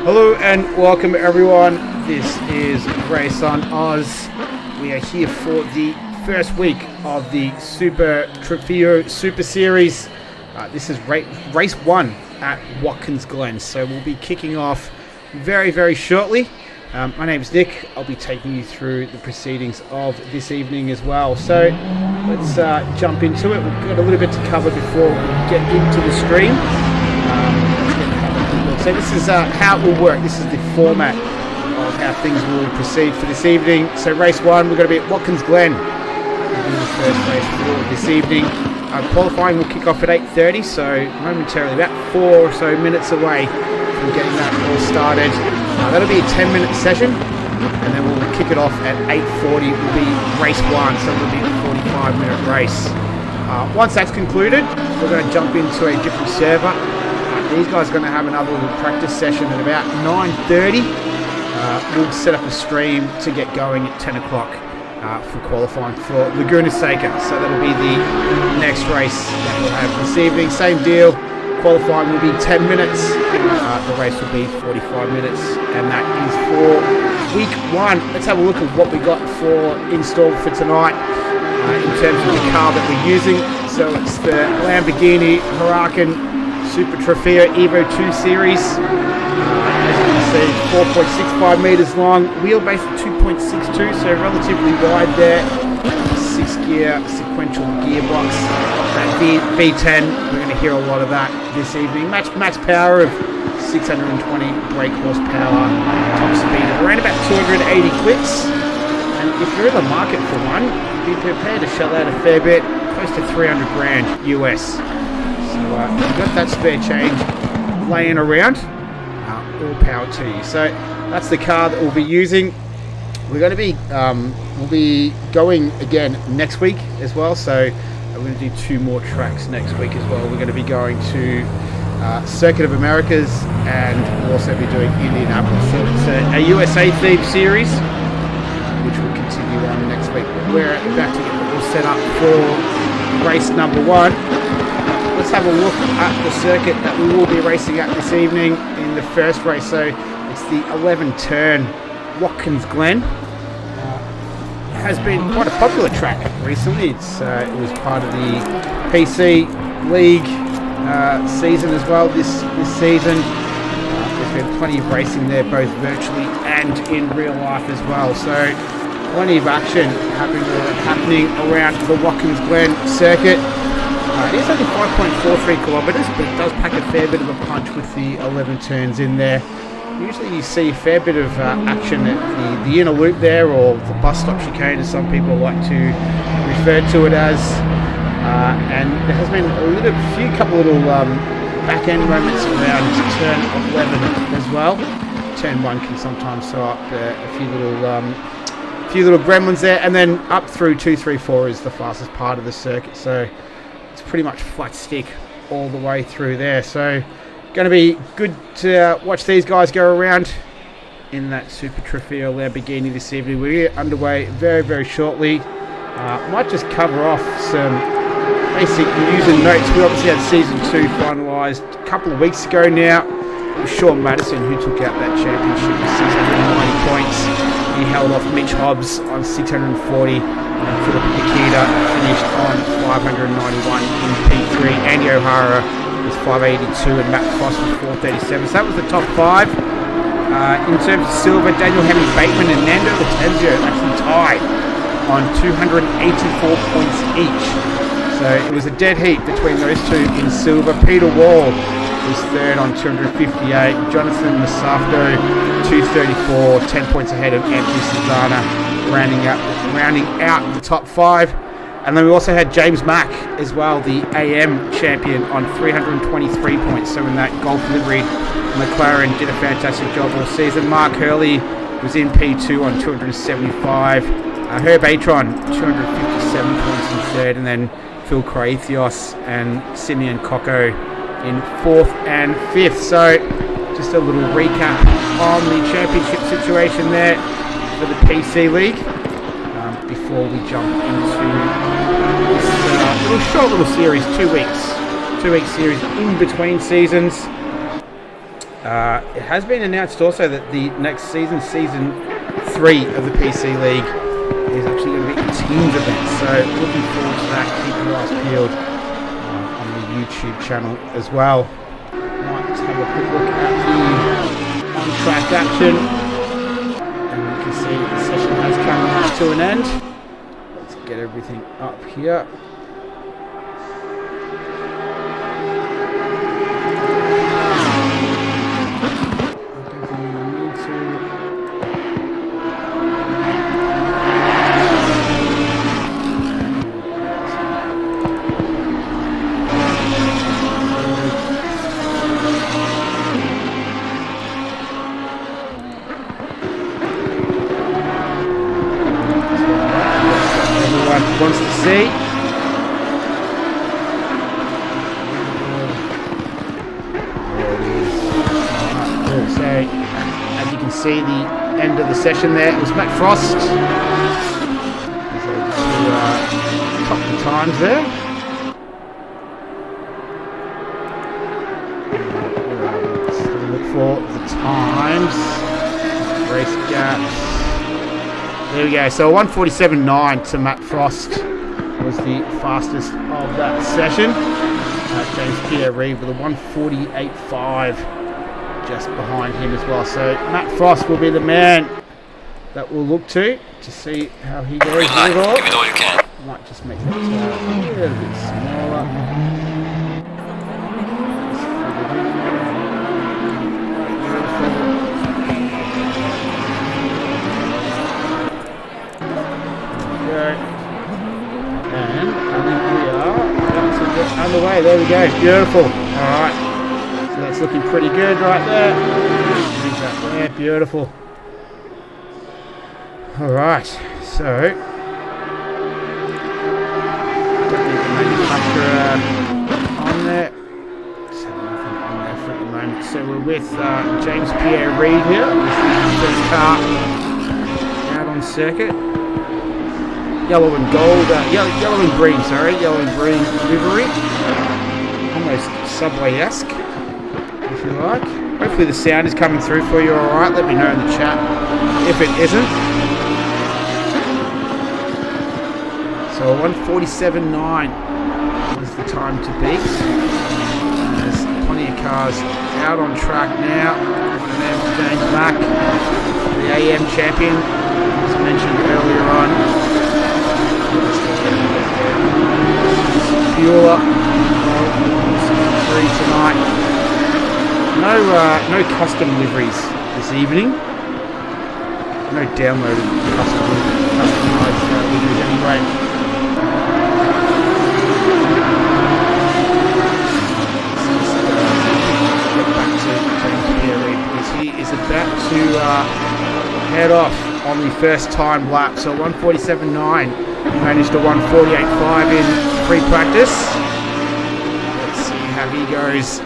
Hello and welcome everyone. This is Race on Oz. We are here for the first week of the Trofeo Super Series. This is race 1 at Watkins, Glen. So we'll be kicking off very, very shortly. My name is Nick. I'll be taking you through the proceedings of this evening as well. So let's jump into it. We've got a little bit to cover before we get into the stream. So this is how it will work. This is the format of how things will proceed for this evening. So race 1, we're going to be at Watkins, Glen. This is the first race for this evening. Qualifying will kick off at 8:30, so momentarily about 4 or so minutes away from getting that all started. That'll be a 10-minute session, and then we'll kick it off at 8:40. It will be race 1, so it'll be a 45-minute race. Once that's concluded, we're going to jump into a different server. These guys are going to have another little practice session at about 9:30. We'll set up a stream to get going at 10 o'clock for qualifying for Laguna Seca. So that'll be the next race that we'll have this evening. Same deal. Qualifying will be 10 minutes. The race will be 45 minutes. And that is for week 1. Let's have a look at what we got installed for tonight in terms of the car that we're using. So it's the Lamborghini Huracan Super Trofeo Evo 2 Series. As you can see, 4.65 metres long, wheelbase of 2.62, so relatively wide there. 6-gear sequential gearbox. That V10, we're going to hear a lot of that this evening. Max power of 620 brake horsepower, top speed of around about 280 clicks. And if you're in the market for one, be prepared to shell out a fair bit, close to 300 grand US. You've got that spare change laying around, all power to you. So that's the car that we'll be using. We're going to be we'll be going again next week as well, so we're going to do 2 more tracks next week as well. We're going to be going to Circuit of Americas, and we'll also be doing Indianapolis. So it's a USA themed series which will continue on next week. But we're about to get it all set up for race number 1. Let's have a look at the circuit that we will be racing at this evening in the first race. So it's the 11-turn Watkins Glen. It has been quite a popular track recently. It was part of the PC League season as well this season. There's been plenty of racing there, both virtually and in real life as well. So plenty of action happening around the Watkins Glen circuit. It is only 5.43 kilometres, but it does pack a fair bit of a punch with the 11 turns in there. Usually you see a fair bit of action at the inner loop there, or the bus stop chicane, as some people like to refer to it as. And there has been a couple little back-end moments around turn 11 as well. Turn 1 can sometimes throw up a few little gremlins there, and then up through 2, 3, 4 is the fastest part of the circuit. So it's pretty much flat stick all the way through there. So going to be good to watch these guys go around in that Super Trofeo Lamborghini this evening. We're underway very, very shortly. Might just cover off some basic news and notes. We obviously had Season 2 finalised a couple of weeks ago now. It was Sean Madison who took out that championship with 690 points. He held off Mitch Hobbs on 640. And Philip Nikita finished on 591 in P3. Andy O'Hara was 582 and Matt Foss was 437. So that was the top 5. In terms of silver, Daniel Hemi Bateman and Nando Latenzio actually tied on 284 points each. So it was a dead heat between those two in silver. Peter Wall was third on 258. Jonathan Masafto 234, 10 points ahead of Anthony Susanna, rounding out the top 5. And then we also had James Mack as well, the AM champion, on 323 points. So in that Golf liveried McLaren did a fantastic job all season. Mark Hurley was in P2 on 275. Herb Atron 257 points in third, and then Phil Kraithios and Simeon Coco in 4th and 5th. So just a little recap on the championship situation there for the PC League before we jump into this short little series, 2 week series in between seasons. It has been announced also that the next season, season 3 of the PC League, is actually going to be a teams event. So looking forward to that. Keep your eyes peeled on the YouTube channel as well. Might just have a quick look at the on-track action. And you can see the session has come to an end. Let's get everything up here. Wants to see. Cool. So, as you can see, the end of the session there, it was Matt Frost. So top the times there. Let's look for the times. Race gaps. There we go. So 1:47.9 to Matt Frost was the fastest of that session. James Pierre-Reid with a 1:48.5 just behind him as well. So Matt Frost will be the man that we'll look to see how he goes. Green light. Give it all you can. Might just make that a little bit smaller. And I think we are about to get underway. There we go. Beautiful. Alright. So that's looking pretty good right there. Yeah, beautiful. Alright. So manufacturer on there. Just have nothing on there for the moment. So we're with James Pierre-Reid here. This is the first car out on circuit. Yellow and gold, yellow and green, yellow and green livery. Almost Subway-esque, if you like. Hopefully the sound is coming through for you alright. Let me know in the chat if it isn't. So 1:47.9 is the time to beat. There's plenty of cars out on track now. One of them is James Mack, the AM champion, as mentioned earlier on. Bueller, 63 tonight. No custom liveries this evening. No downloaded customized liveries anyway. Get back to James Pierre-Reid because he is about to head off on the first time lap. So 1:47.9. He managed a 1:48.5 in pre-practice. Let's see how he goes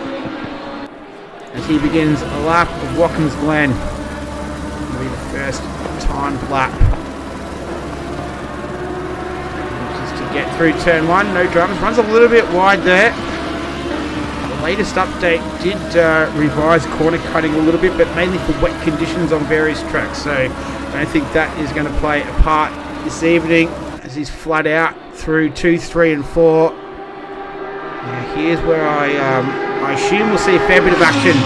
as he begins a lap of Watkins Glen. It'll be the first timed lap. Just to get through turn 1, no dramas. Runs a little bit wide there. The latest update did revise corner cutting a little bit, but mainly for wet conditions on various tracks. So I don't think that is going to play a part this evening. As he's flat out through 2, 3 and 4. Now here's where I assume we'll see a fair bit of action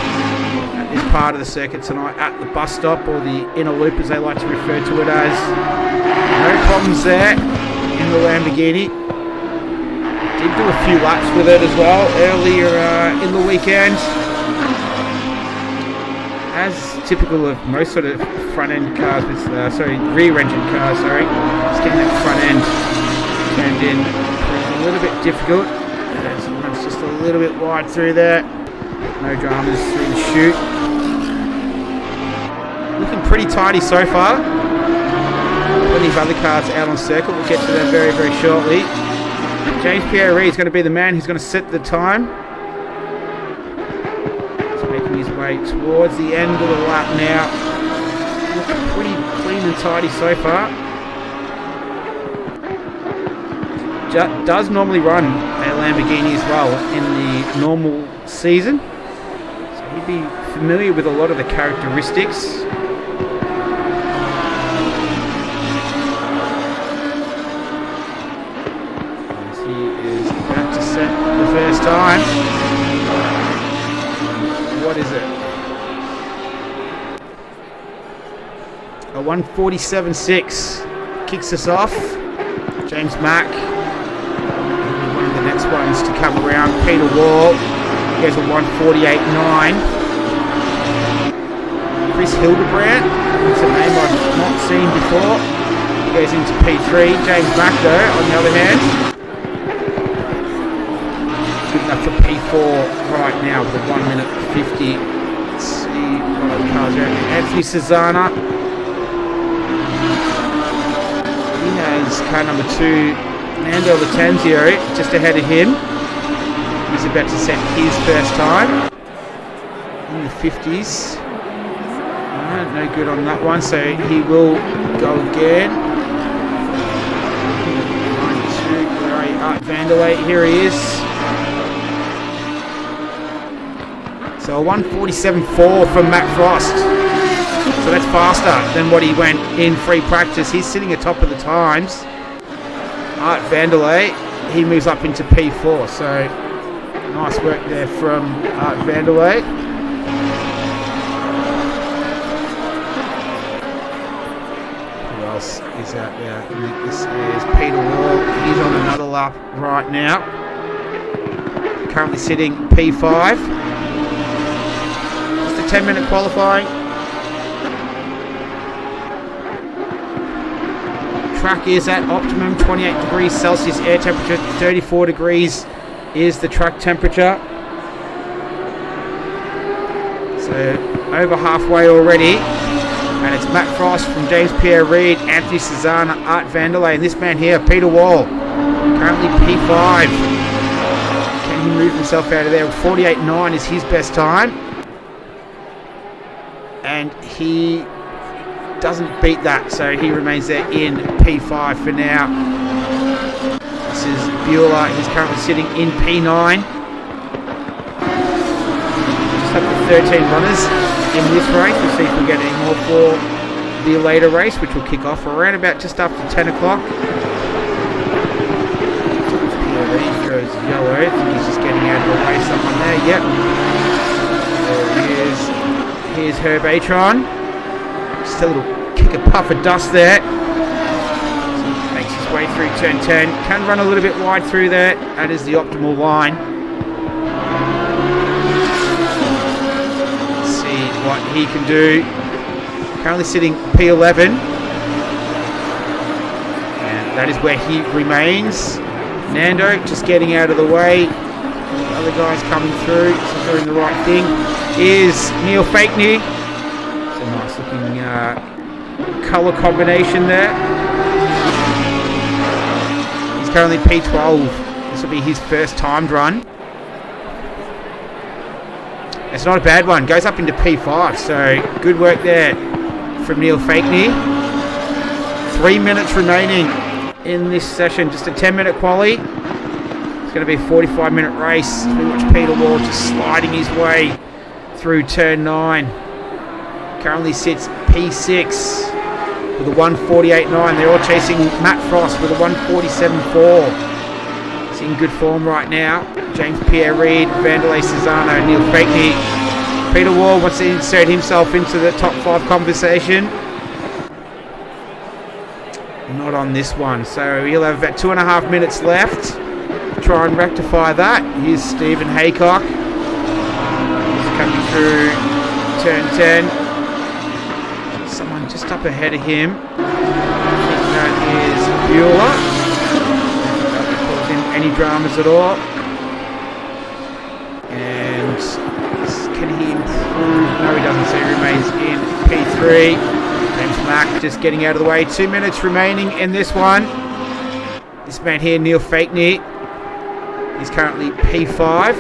at this part of the circuit tonight at the bus stop, or the inner loop as they like to refer to it as. No problems there in the Lamborghini. Did do a few laps with it as well earlier in the weekend. As typical of most sort of front-end cars, with rear-engine cars, just getting that front end turned in is a little bit difficult. It's just a little bit wide through there. No dramas through the chute. Looking pretty tidy so far. Plenty of other cars out on circuit. We'll get to that very, very shortly. James Pierre-Reid is going to be the man who's going to set the time. His way towards the end of the lap now. Looking pretty clean and tidy so far. Does normally run a Lamborghini as well in the normal season, so he'd be familiar with a lot of the characteristics. The first time. What is it? A 147.6 kicks us off. James Mack, one of the next ones to come around. Peter Wall, he goes a 148.9. Chris Hildebrandt, that's a name I've not seen before. He goes into P3. James Mack though, on the other hand, enough for P4 right now with a 1 minute 50. Let's see what other cars are. Anthony Cesana. He has car number 2, Nando Latanzio, just ahead of him. He's about to set his first time in the 50s. No good on that one, so he will go again. 92, where are you? Art Vanderlei, here he is. So a 147.4 from Matt Frost. So that's faster than what he went in free practice. He's sitting atop of the times. Art Vanderlei, he moves up into P4. So nice work there from Art Vanderlei. Who else is out there? This is Peter Wall. He's on another lap right now. Currently sitting P5. 10-minute qualifying. Track is at optimum, 28 degrees Celsius air temperature, 34 degrees is the track temperature. So over halfway already. And it's Matt Frost from James Pierre Reid, Anthony Cesana, Art Vanderlei, and this man here, Peter Wall, currently P5. Can he move himself out of there? 48.9 is his best time. And he doesn't beat that, so he remains there in P5 for now. This is Bueller, he's currently sitting in P9. Just have the 13 runners in this race. We'll see if we get any more for the later race, which will kick off around about just after 10 o'clock. He goes yellow, I think he's just getting out of the way, someone there, yep. There he is. Here's Herb Atron. Just a little kick of puff of dust there. So he makes his way through turn 10. Can run a little bit wide through there. That is the optimal line. Let's see what he can do. Currently sitting P11. And that is where he remains. Nando just getting out of the way. The other guys coming through. So doing the right thing. Is Neil Fakeney. It's a nice looking colour combination there. He's currently P12. This will be his first timed run. It's not a bad one. Goes up into P5. So good work there from Neil Fakeney. 3 minutes remaining in this session. Just a 10-minute quali. It's going to be a 45-minute race. We watch Peter Wall just sliding his way through turn 9. Currently sits P6 with a 148.9. They're all chasing Matt Frost with a 147.4. He's in good form right now. James Pierre Reid, Vanderlei Cesano, Neil Fakeney. Peter Wall wants to insert himself into the top 5 conversation. Not on this one. So he'll have about 2.5 minutes left to try and rectify that. Here's Stephen Haycock. Coming through turn 10. Someone just up ahead of him. I think that is Bueller. That cause him any dramas at all. And can he improve? No, he doesn't. So he remains in P3. James Mack just getting out of the way. 2 minutes remaining in this one. This man here, Neil Fakeney, is currently P5.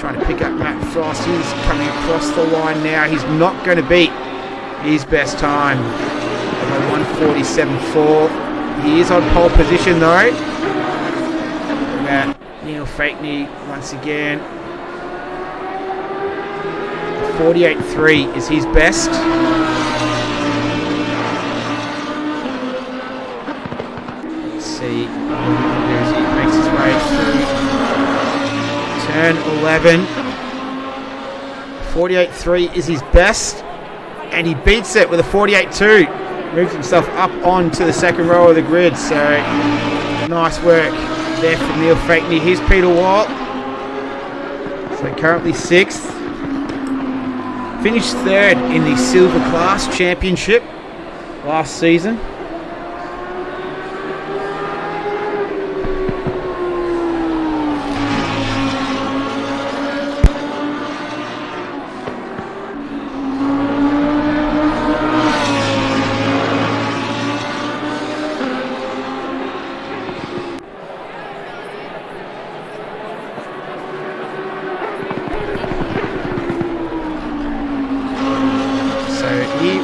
Trying to pick up Matt Frost. He's coming across the line now. He's not going to beat his best time of a 147.4. He is on pole position though. Neil Fakeney once again. 48.3 is his best. Let's see what he can do as he makes his way through turn 11. 48.3 is his best, and he beats it with a 48.2. Moves himself up onto the second row of the grid, so nice work there for Neil Fakeney. Here's Peter Wall, so currently 6th. Finished 3rd in the Silver Class Championship last season.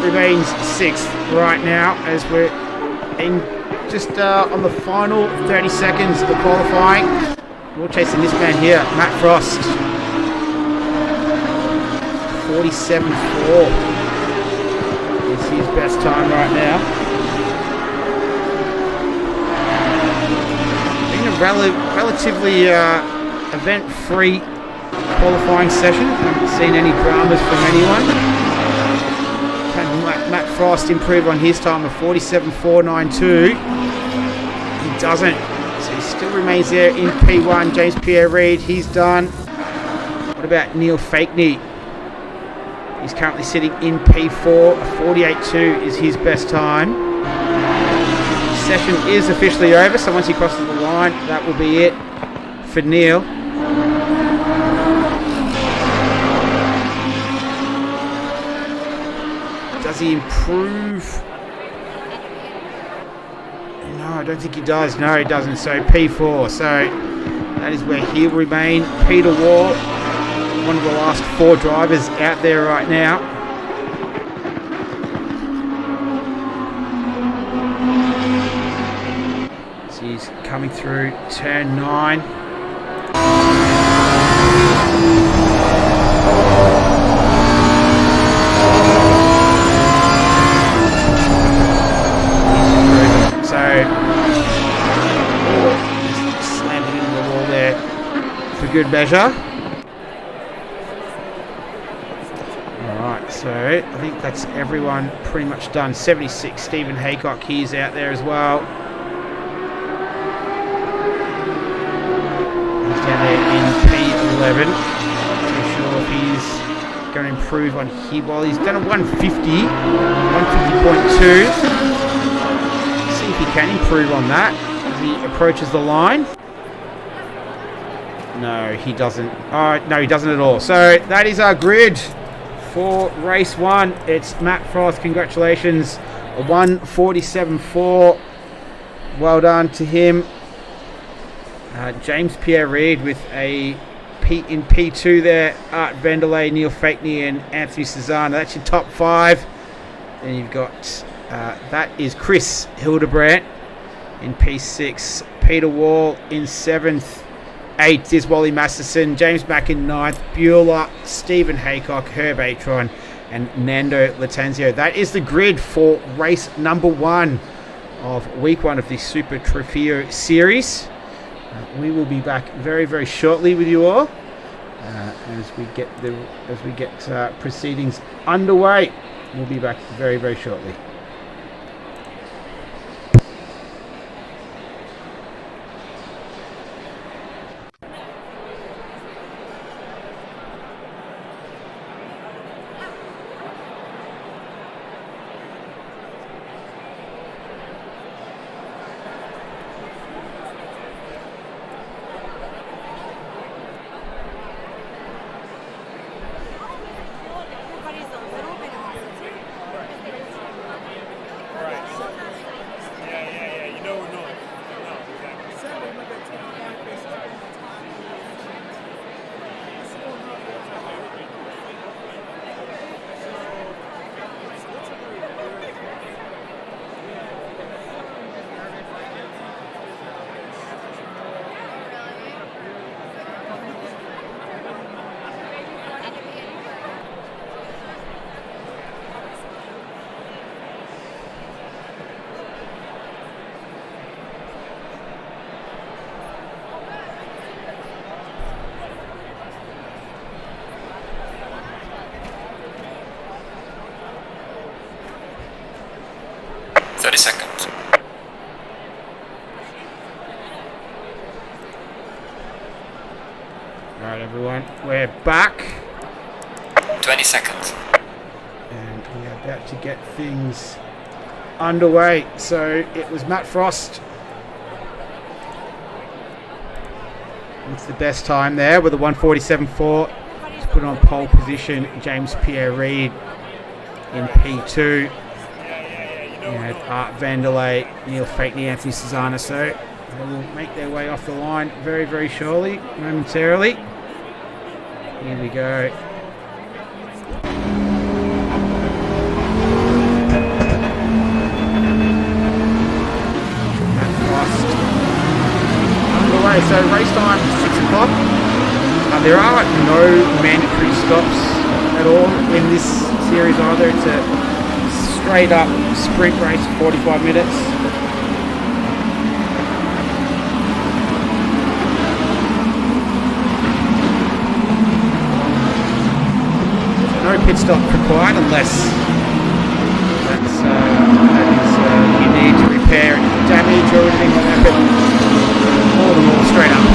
Remains 6th right now as we're in just on the final 30 seconds of the qualifying. We're chasing this man here, Matt Frost. 47.4 is his best time right now. Been a relatively event-free qualifying session. Haven't seen any dramas from anyone. Matt Frost improve on his time of 47.492. He doesn't, so he still remains there in P1. James Pierre-Reid, he's done. What about Neil Fakeney? He's currently sitting in P4. 48.2 is his best time. Session is officially over, so once he crosses the line, that will be it for Neil. Does he improve? No, I don't think he does. No, he doesn't. So P4. So that is where he'll remain. Peter Wall, one of the last 4 drivers out there right now. So he's coming through turn 9. Slammed it into the wall there for good measure. Alright, so I think that's everyone pretty much done. 76, Stephen Haycock, he's out there as well. He's down there in P11. Not too sure if he's going to improve on here. Well, he's done a 150, 150.2. See if he can improve on that as he approaches the line. No, he doesn't. No, he doesn't at all. So that is our grid for race 1. It's Matt Frost. Congratulations. A 147.4. Well done to him. James Pierre-Reid with a in P2 there. Art Vanderlei, Neil Fakeney and Anthony Cesano. That's your top 5. Then you've got that is Chris Hildebrandt in P6. Peter Wall in 7th. 8th is Wally Masterson. James Mack in 9th. Bueller, Stephen Haycock, Herb Atron and Nando Latanzio. That is the grid for race number 1 of week 1 of the Super Trofeo series. We will be back very, very shortly with you all as we get proceedings underway. We'll be back very, very shortly. 30 seconds. Alright everyone, we're back. 20 seconds. And we are about to get things underway. So it was Matt Frost with the best time there with a 1:47.4. He's put on pole position. James Pierre-Reid in P2. You had Art Vanderlei, Neil Fakeney, Anthony Susanna. So they will make their way off the line very, very shortly, momentarily. Here we go. So race time 6 o'clock. There are no mandatory stops at all in this series either. It's a straight up sprint race, 45 minutes. No pit stop required unless that is you need to repair damage or anything like that. But all the more straight up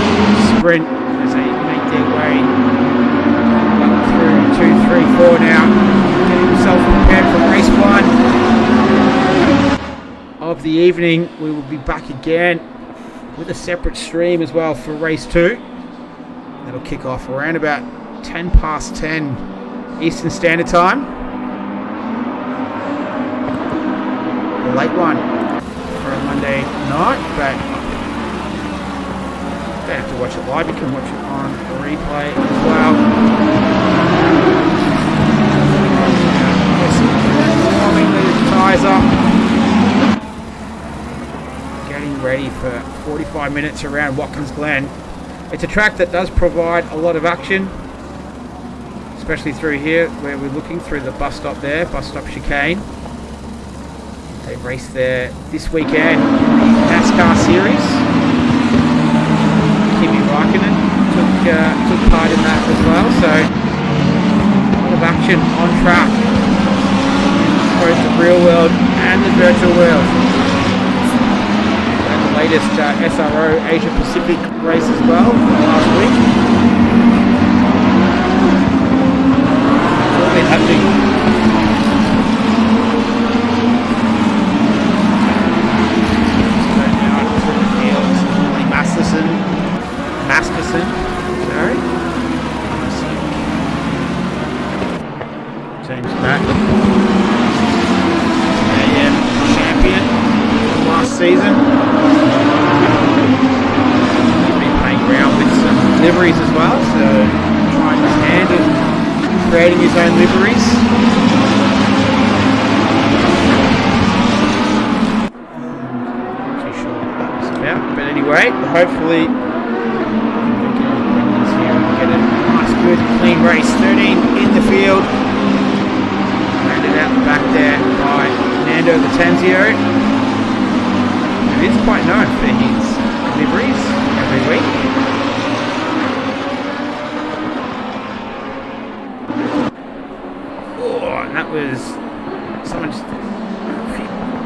sprint as they make their way up through 2, 3, 4 now, getting themselves prepared for race 1 of the evening. We will be back again with a separate stream as well for race 2. That'll kick off around about 10 past 10 Eastern Standard Time. A late one for a Monday night, but you don't have to watch it live, you can watch it on replay as well. Warming the tyres up. Getting ready for 45 minutes around Watkins Glen. It's a track that does provide a lot of action, especially through here where we're looking through the bus stop there, bus stop chicane. They raced there this weekend in the NASCAR series. Watkins took part in that as well, so a lot of action on track, both the real world and the virtual world. And the latest SRO Asia Pacific race as well last week. It's all been happening. Masterson, sorry. James back. AM champion from last season. He's been playing around with some liveries as well, so trying his hand and creating his own liveries. Not too sure what that was about, but anyway, hopefully get a nice, good, clean race. 13 in the field. Rounded out the back there by Nando Latanzio. He is quite known for his liveries every week. Oh, and that was someone just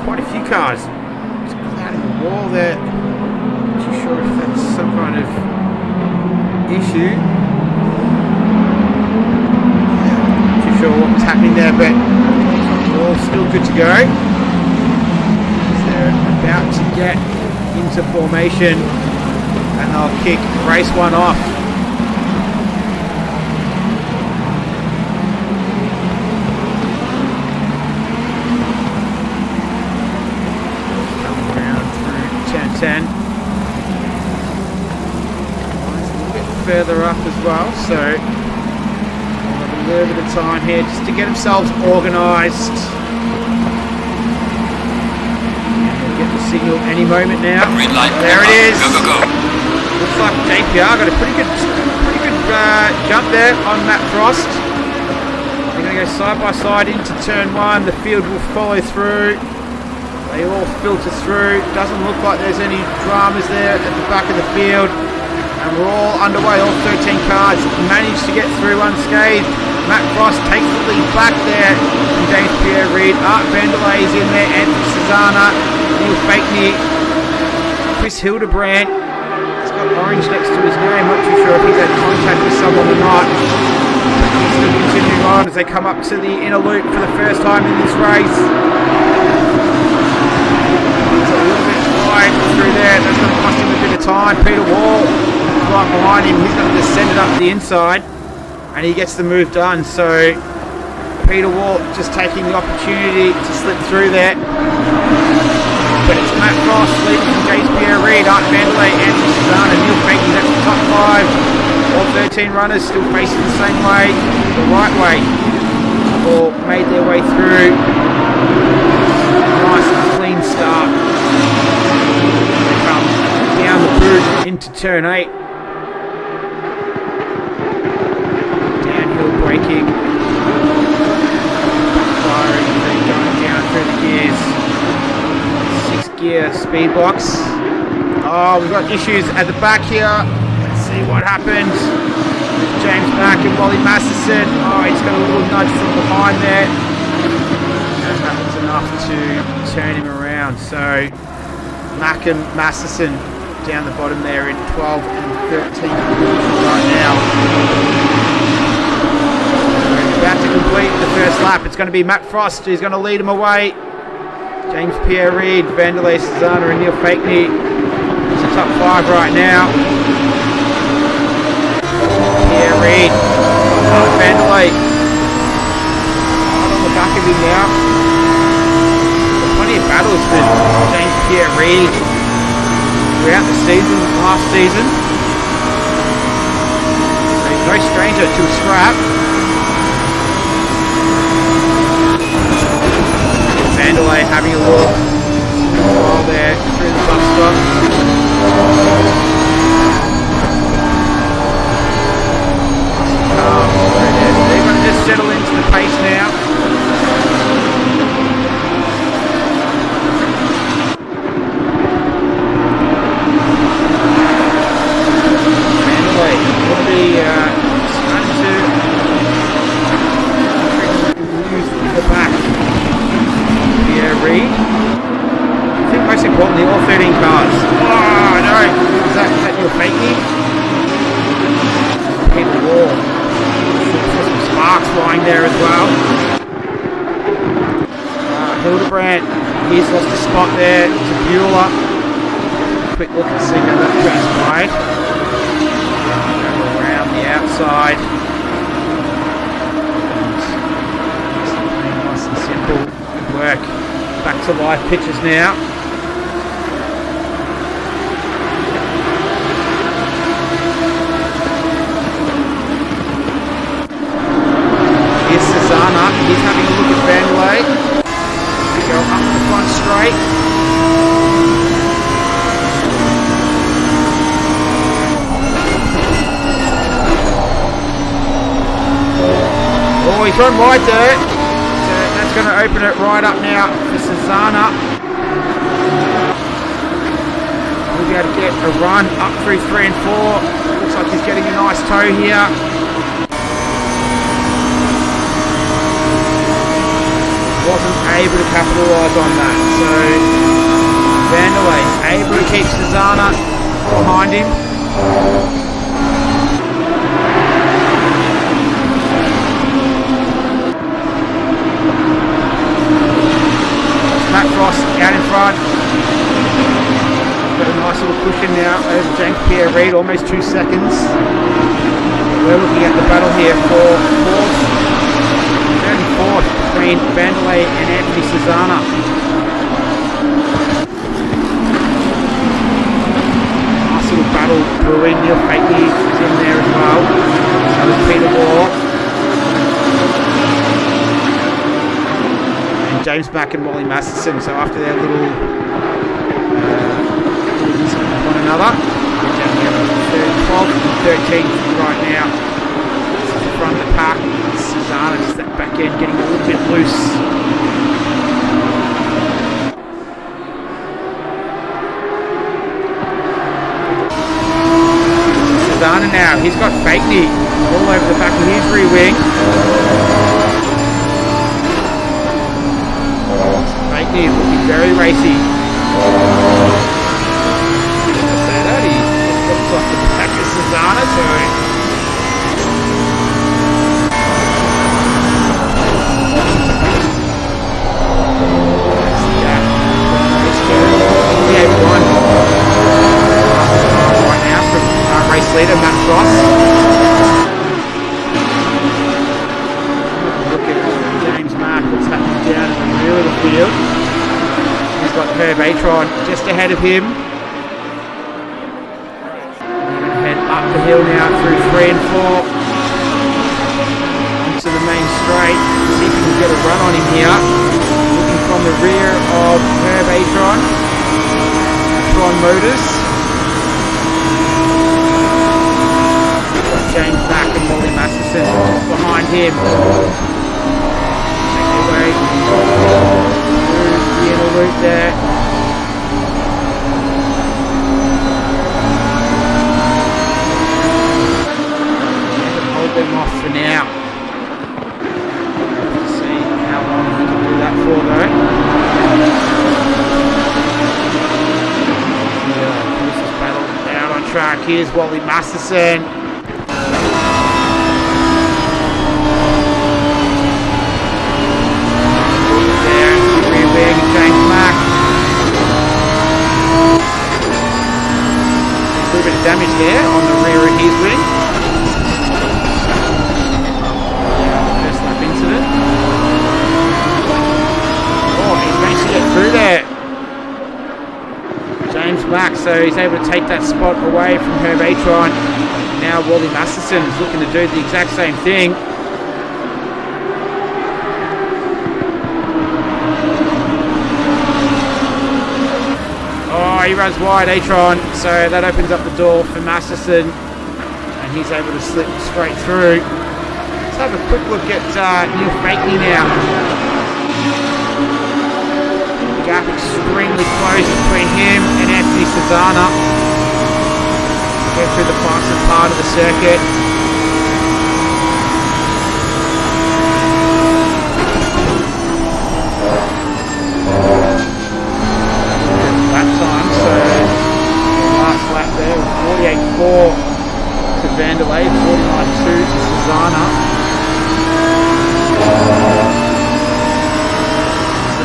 quite a few cars. Just clouding the wall there. Not too sure if that's some kind of issue. Not too sure what was happening there, but we're all still good to go. They're about to get into formation and they'll kick race 1 off. Coming around through turn 10. Further up as well, so we'll have a little bit of time here just to get themselves organised. We'll get the signal any moment now. Green light. There it is. Go, go, go. Looks like JPR got a pretty good jump there on Matt Frost. They're going to go side by side into turn 1. The field will follow through. They all filter through. Doesn't look like there's any dramas there at the back of the field. And And we're all underway, all 13 cars managed to get through unscathed. Matt Frost takes the lead back there from James Pierre-Reid. Art Vanderlei is in there, Anthony Susanna, Neil Fakeney, Chris Hildebrand. He's got orange next to his name, not too sure if he's had contact with someone or not. But he's still continuing on as they come up to the inner loop for the first time in this race. It's a little bit wide through there, that's going to cost him a bit of time. Peter Wall right behind him, he's going to just send it up the inside and he gets the move done. So Peter Wall just taking the opportunity to slip through there, but it's Matt Frost leading from James Pierre-Reid, Art Vanderlei, Anthony Susanna, Neil Fakeney. That's the top 5. All 13 runners still facing the same way, the right way. All made their way through. Nice clean start. Come down the boot into turn 8. Downhill braking. Firing, then going down through the gears. 6-gear speed box. Oh, we've got issues at the back here. Let's see what happens. James Mack and Wally Masterson. Oh, he's got a little nudge from behind there. And that was enough to turn him around. So Mack and Masterson down the bottom there in 12 and 13 right now. We're about to complete the first lap. It's going to be Matt Frost who's going to lead him away. James Pierre-Reid, Vanderlei, Susanna and Neil Fakeney. It's the top 5 right now. Pierre-Reid, Vanderlei, right on the back of him now. Plenty of battles with James Pierre-Reid throughout the season, last season. So he's no stranger to a scrap. Vanderlei having a look. While there through the bus stop. They're going to just settle into the pace now. Vanderlei will be starting to use the back. Pierre-Reid. I think most importantly, all 13 cars. Oh no! Is that Neil Fakeney? Peter Wall. Some sparks flying there as well. Hildebrand, he's lost a spot there. It's Bueller. Quick look and see how that transpired. Around the outside. Nice and simple. Good work. Back to live pitches now. Here's Susanna. He's having a look at Vanderlei. They go up the front straight. Oh, he's run wide there. So that's going to open it right up now for Susanna. We'll be able to get a run up through 3 and 4. Looks like he's getting a nice toe here. Wasn't able to capitalise on that. So Vanderlei able to keep Susanna behind him. Matt Frost out in front. Got a nice little cushion now over James Pierre-Reid, almost 2 seconds. We're looking at the battle here for 3rd and 4th between Vanderlei and Anthony Susanna. Nice little battle brewing. Neil Fakeney is in there as well. So is Peter Wall. James Mack and Wally Masterson. So after their little incident with one another, we're down here on 12th and 13th right now. This is the front of the pack. Susanna just that back end getting a little bit loose. Fakeney all over the back of his rear wing. Fakeney looking very racy. I say that, he looks off the back of Susanna, so... Right now from race leader Matt Frost. Look at James Mark, what's happening down in the rear of the field. He's got Herb Atron just ahead of him. We're going to head up the hill now through 3 and 4 into the main straight. See if we can get a run on him here. Looking from the rear of Herb Atron. Motors. Got James Mack and Molly Masterson just behind him. Make their way through the inner loop there. Hold them off for now. Let's see how long we can do that for though. Down on track, here's Wally Masterson. There, rear wing, James Mack. A little bit of damage there on the rear of his wing. First lap incident. Oh, he's managed to get through there. James Mack, so he's able to take that spot away from Herb Atron. Now Wally Masterson is looking to do the exact same thing. Oh, he runs wide, Atron, so that opens up the door for Masterson, and he's able to slip straight through. Let's have a quick look at Neil Fakeney now. Gap extremely close between him and Anthony Susanna. Go through the fastest part of the circuit. Lap time, so last lap there was 48.4 to Vanderlei, 49.2 to Susanna.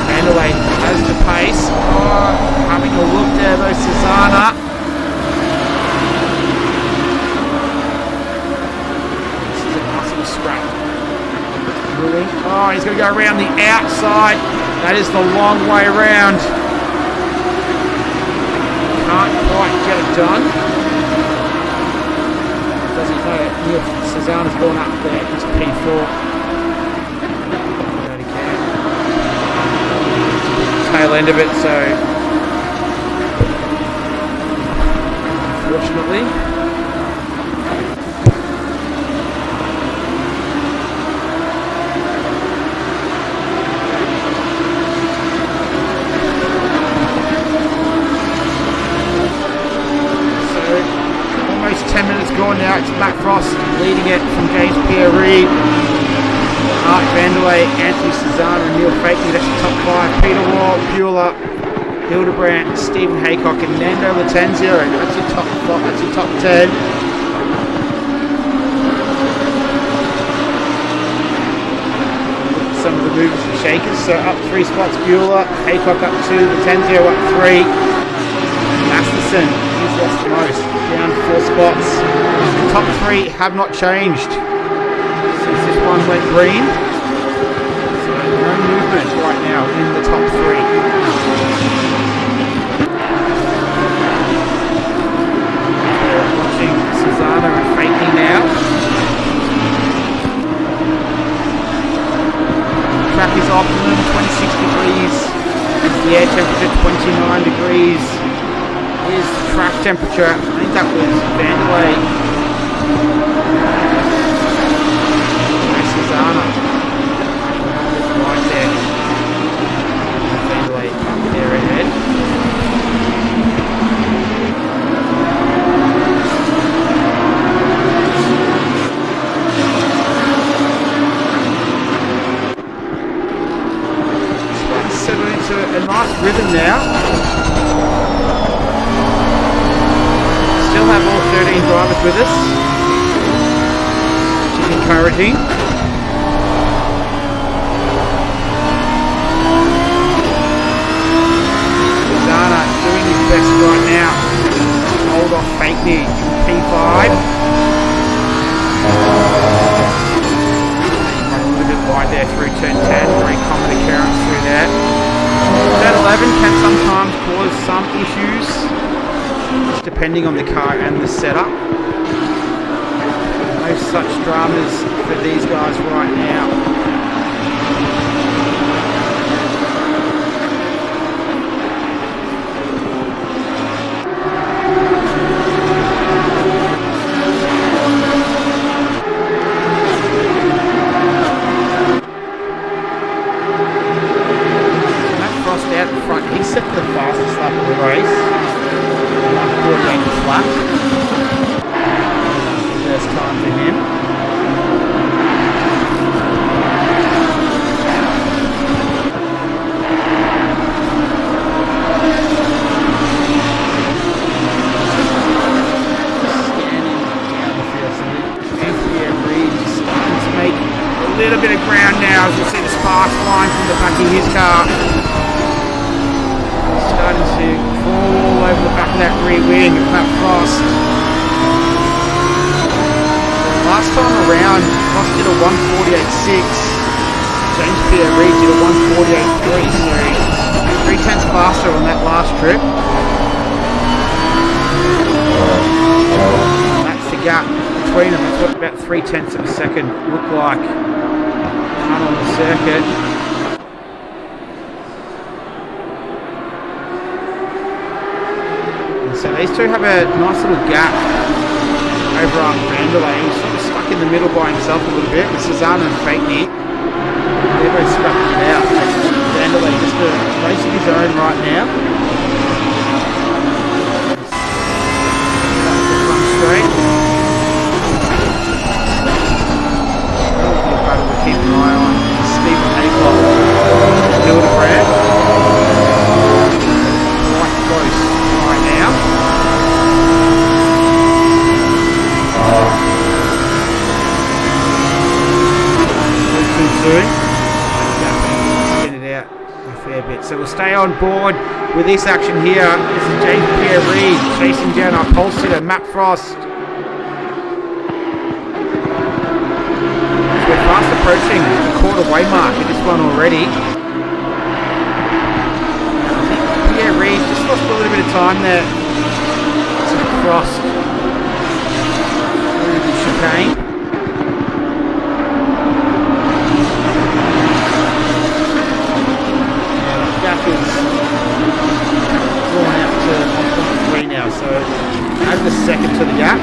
Vanderlei has the pace. Oh, having a look there though, Susanna. This is a nice little scrap. Oh, he's going to go around the outside. That is the long way around. Can't quite get it done. Doesn't know. Susanna's gone up there. It's P4. Tail end of it, so unfortunately almost 10 minutes gone now. It's Matt Frost leading it from James Pierre-Reid, Art Vanderlei, Anthony Susanna and Neil Fakeney. That's the top 5. Peter Wall, Bueller, Hildebrandt, Stephen Haycock and Nando Latenzio. That's your top 5. That's your top 10. Some of the movers and shakers. So up 3 spots, Bueller, Haycock up 2, Latenzio up 3. Masterson, he's lost the most, down 4 spots. The top 3 have not changed since this one went green. So no movement right now in the top 3. We're watching Susanna and Fakeney now. Track is optimum, 26 degrees. It's the air temperature, 29 degrees. Here's the track temperature. I think that was Vanderlei. Susanna. Right there. Vanderlei up there ahead. with us, which is encouraging. Zana doing his best right now. Hold off fake news. P5. A little bit wide there through turn 10. Very common occurrence through there. That 11 can sometimes cause some issues, just depending on the car and the setup. No such dramas for these guys right now. Out in front, he set the fastest lap of the race, 1:48 flat. First time for him. Standing down the field, so Reed just starting to make a little bit of ground now, as you see the sparks flying from the back of his car. Starting to fall all over the back of that rear wing of Matt Frost. Last time around, Frost did a 1:48.6. James Pierre Reid did a 1:48.3, so 3/10 faster on that last trip. And that's the gap between them. That's what about 3/10 of a second look like on the circuit. So these two have a nice little gap over on Vanderlei. He's sort of stuck in the middle by himself a little bit with Cezanne and Fakeney. They're both scrapping it out. Vanderlei just a race of his own right now. Run straight. A battle to keep an eye on. Stephen Haycock, Hildebrand. Quite close right now. Too soon. Spin it out a fair bit. So we'll stay on board with this action here. This is James Pierre Reid chasing down our pole sitter Matt Frost. We're fast approaching the quarter-way mark in this one already. I think Pierre Reid just lost a little bit of time there to Frost through the chicane. Is drawn out to 1.3 now, so add the second to the gap.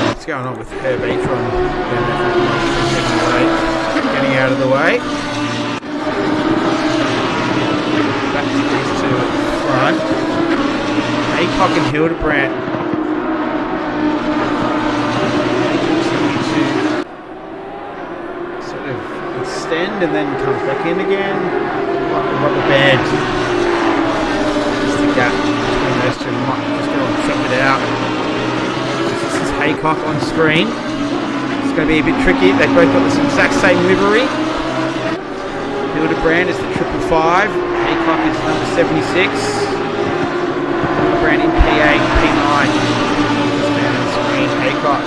What's going on with Herb Etron? Getting out of the way. Back to these two at the front. Haycock and Hildebrand. Extend and then comes back in again like a rubber band. Just the gap between those two. Might just go and check it out. This is Haycock on screen. It's going to be a bit tricky. They've both got this exact same livery. Hildebrand is the 555. Haycock is number 76. Hildebrand in P8, P9. Just down on screen. Haycock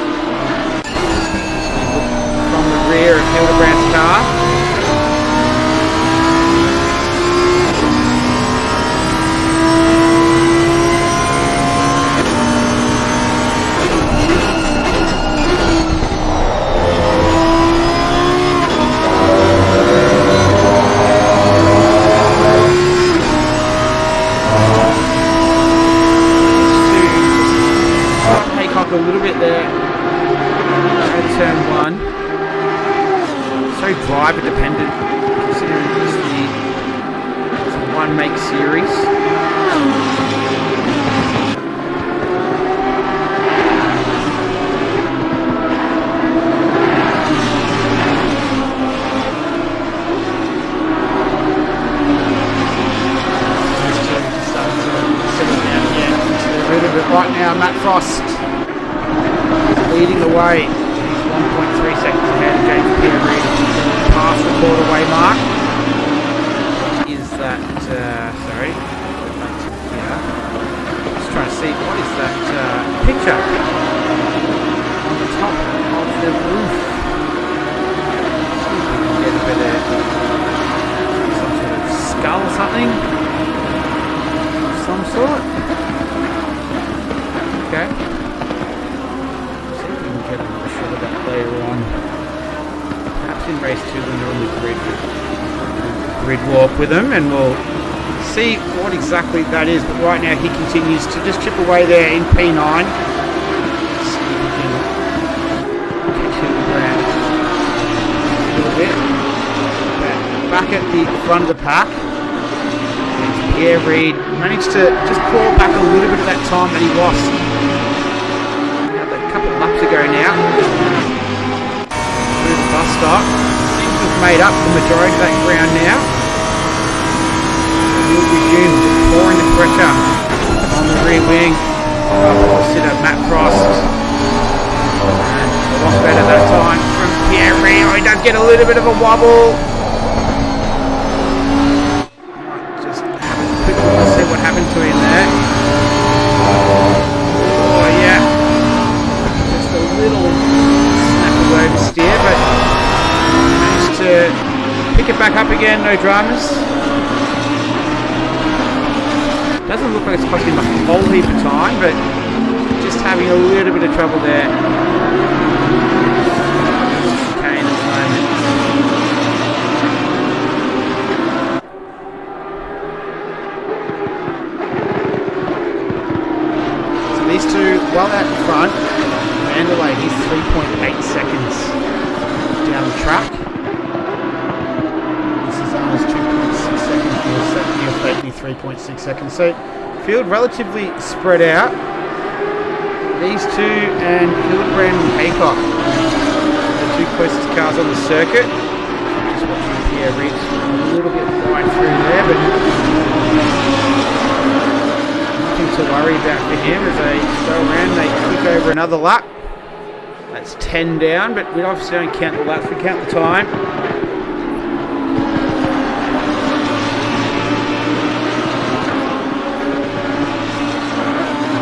from the rear of Hildebrand's car. Haycock a little bit there at turn 1. So driver dependent, considering it's a one make series. right now Matt Frost is leading the way. He's 1.3 seconds ahead of James Pierre-Reid past the quarter-way mark. Is that, sorry, back to here. Just trying to see, what is that picture on the top of the roof? See if we can get a bit of some sort of skull or something of some sort. Okay. See if we can get another shot of that later on. Perhaps in race 2 when they're on the grid walk with them, and we'll see what exactly that is. But right now he continues to just chip away there in P9. See if we can catch him around a little bit. But back at the front of the pack, Pierre-Reid managed to just claw back a little bit of that time that he lost a couple of laps ago now. Through the bus stop. Seems to have made up the majority of that ground now. He'll resume just pouring the pressure on the rear wing. Opposite of Matt Frost. And a lot better that time from Pierre-Reid. Oh, he does get a little bit of a wobble. Just have a quick look to see what happened to him there. Oh yeah. Just a little snap of oversteer, but managed to pick it back up again, no dramas. Doesn't look like it's costing him a whole heap of time, but just having a little bit of trouble there. Okay, at the moment. So these two, well out in front, Vanderlei, he's 3.8 seconds down the track. This is almost 2.6 seconds. He'll safely 3.6 seconds. So field relatively spread out. These two and Hildebrand and Haycock, the two closest cars on the circuit. Just watching Pierre-Reid a little bit wide through there, but nothing to worry about for him as they go around. They click over another lap. That's 10 down, but we obviously don't count the laps, we count the time.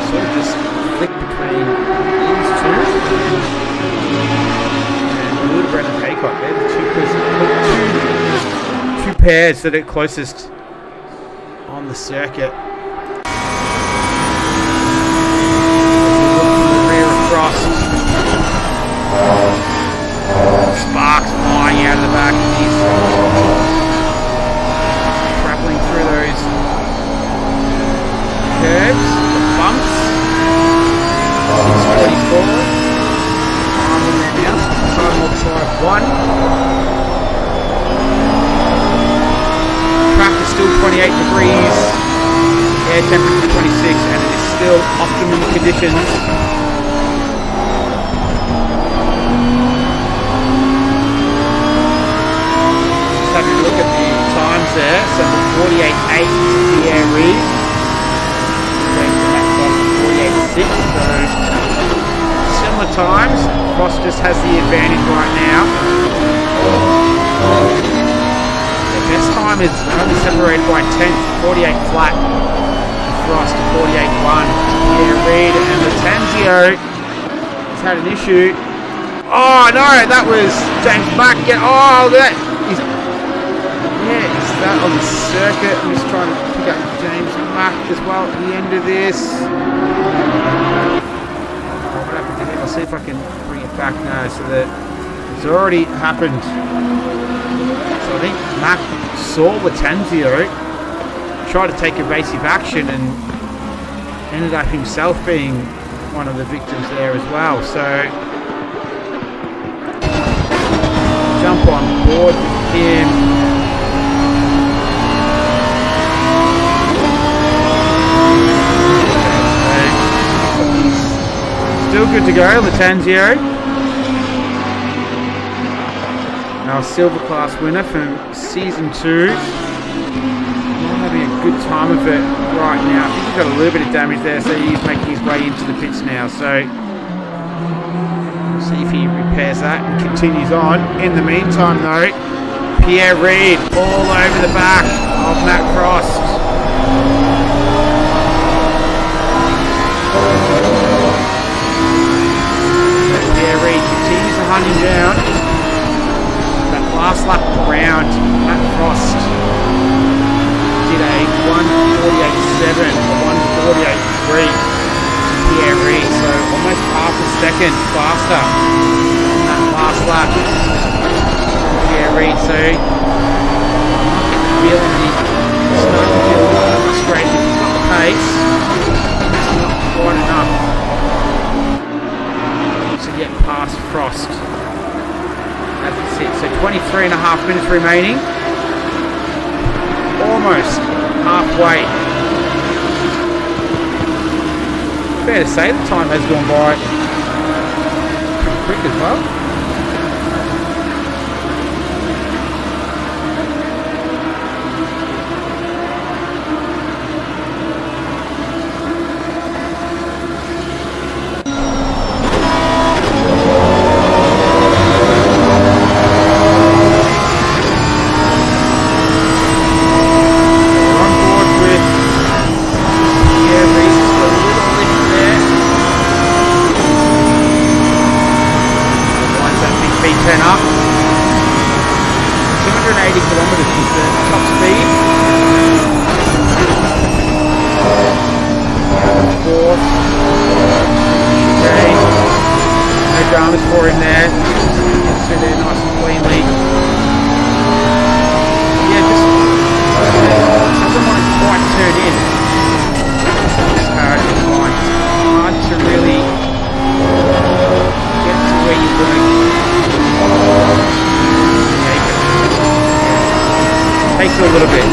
Sort of just flick between these two. And Hildebrand and Haycock, they're the two pairs that are closest on the circuit. Frost. Sparks flying out of the back. He's travelling through those curves, the bumps. 6:44. Time in there now. Time will 5:1. Track is still 28 degrees. Air temperature 26, and it is still optimum conditions. Having a look at the times there, so the 48.8 Pierre-Reid, going to that time 48.6, so similar times. Frost just has the advantage right now. The best time is only separated by 10th, 48 flat. Frost to 48.1. Pierre-Reid and Latanzio has had an issue. Oh no, that was James Mack. Oh, that is. Yeah, is that on the circuit? I'm just trying to pick up James Mack as well at the end of this. What happened to him? I'll see if I can bring it back now so that it's already happened. So I think Mack saw Latanzio, tried to take evasive action and ended up himself being one of the victims there as well. So jump on board with him. Still good to go, Latanzio. Our silver class winner from season 2. Not having a good time of it right now. I think he's got a little bit of damage there, so he's making his way into the pits now. So we'll see if he repairs that and continues on. In the meantime, though, Pierre Reid all over the back of Matt Frost. So Pierre Reid continues to hunt him down. That last lap around, Matt Frost did a 1:48.7 or 1:48.3 Pierre Reid, so almost half a second faster on that last lap. Pierre Reid, so I'm getting the feeling he's starting to feel a little frustrated. He's got the pace, it's not quite enough to get past Frost. As it sits, so 23.5 minutes remaining. Almost halfway. Fair to say the time has gone by pretty quick as well. For him there, gets through there nice and cleanly. Yeah, just doesn't want to quite turn in. It's hard to find. It's hard to really get to where you want to. Yeah, it takes a little bit.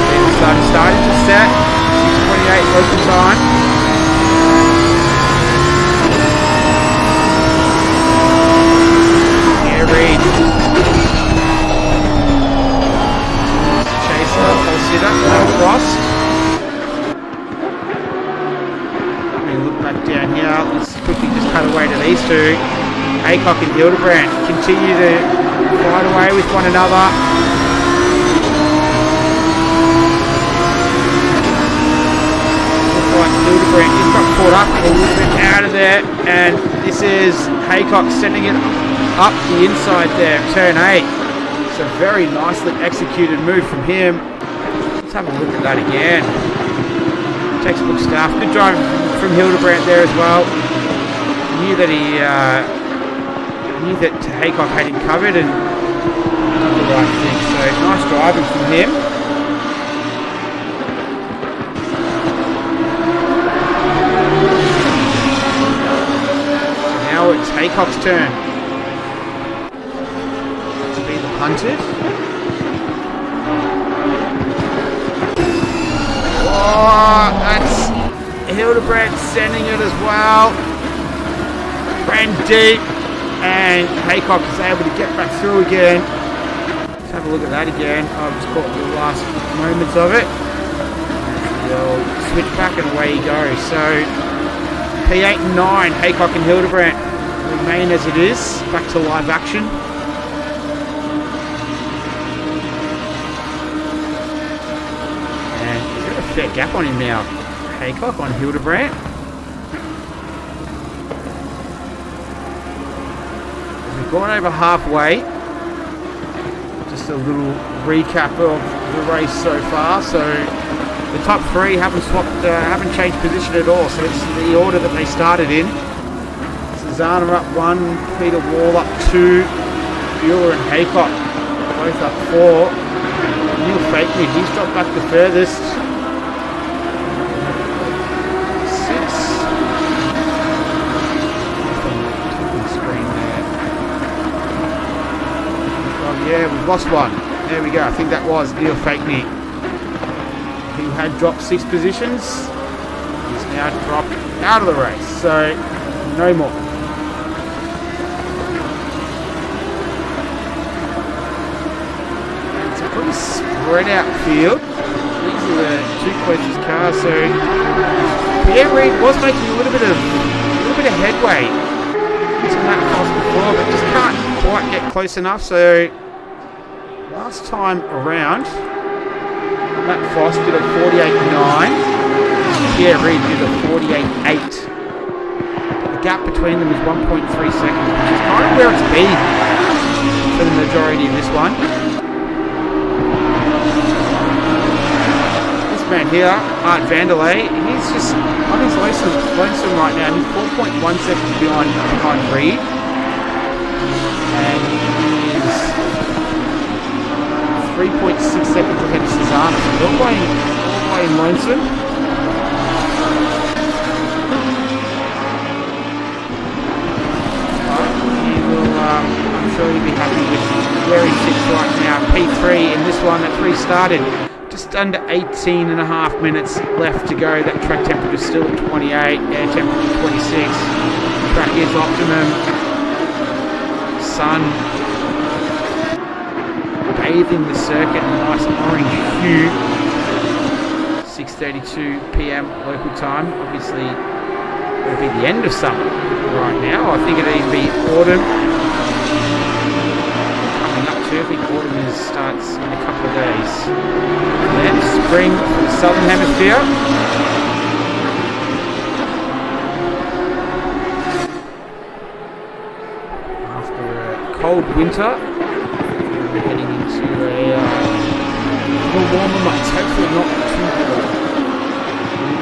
See the sun starting to set. 6:28 local time. Pierre Reid. Chaser, full sitter, no Frost. Let me look back down here. Let's quickly just cut away to these two. Haycock and Hildebrandt continue to fight away with one another. Hildebrandt just got caught up a little bit out of there, and this is Haycock sending it up the inside there, turn 8. It's a very nicely executed move from him. Let's have a look at that again. Textbook stuff. Good drive from Hildebrandt there as well. Knew that Haycock had him covered and did the right thing. So nice driving from him. It's Haycock's turn to be the hunted. Oh, that's Hildebrandt sending it as well. Ran deep, and Haycock is able to get back through again. Let's have a look at that again. I've just caught the last moments of it. The old switch back and away he goes. So P8 and 9, Haycock and Hildebrandt remain as it is. Back to live action. And he's got a fair gap on him now. Haycock on Hildebrandt. We've gone over halfway. Just a little recap of the race so far. So the top three haven't changed position at all. So it's the order that they started in. Zana up 1, Peter Wall up 2, Bueller and Haycock both up 4. Neil Fakeney, he's dropped back the furthest. 6. Screen there. Oh yeah, we've lost one. There we go. I think that was Neil Fakeney, who had dropped 6 positions. He's now dropped out of the race. So no more. pretty spread out field. These are the two closest cars. So Pierre Reid was making a little bit of headway to Matt Frost before, but just can't quite get close enough. So last time around, Matt Frost did a 48.9. Pierre Reid did a 48.8. The gap between them is 1.3 seconds, which is kind of where it's been for the majority of this one. This man here, Art Vanderlei, he's just on his lonesome right now. He's 4.1 seconds behind Reid. And he's 3.6 seconds ahead of Cesana. So they're all playing lonesome. I'm sure he'll be happy with where he sits right now. P3 in this one that's restarted. Just under 18 and a half minutes left to go. That track temperature is still at 28, air temperature 26. Track is optimum. Sun bathing the circuit in a nice orange hue. 6:32 p.m. local time. Obviously, it'll be the end of summer right now. I think it'll even be autumn. I think autumn starts in a couple of days. And then spring for the southern hemisphere. After a cold winter, we're heading into a little warmer months. Hopefully not too cold.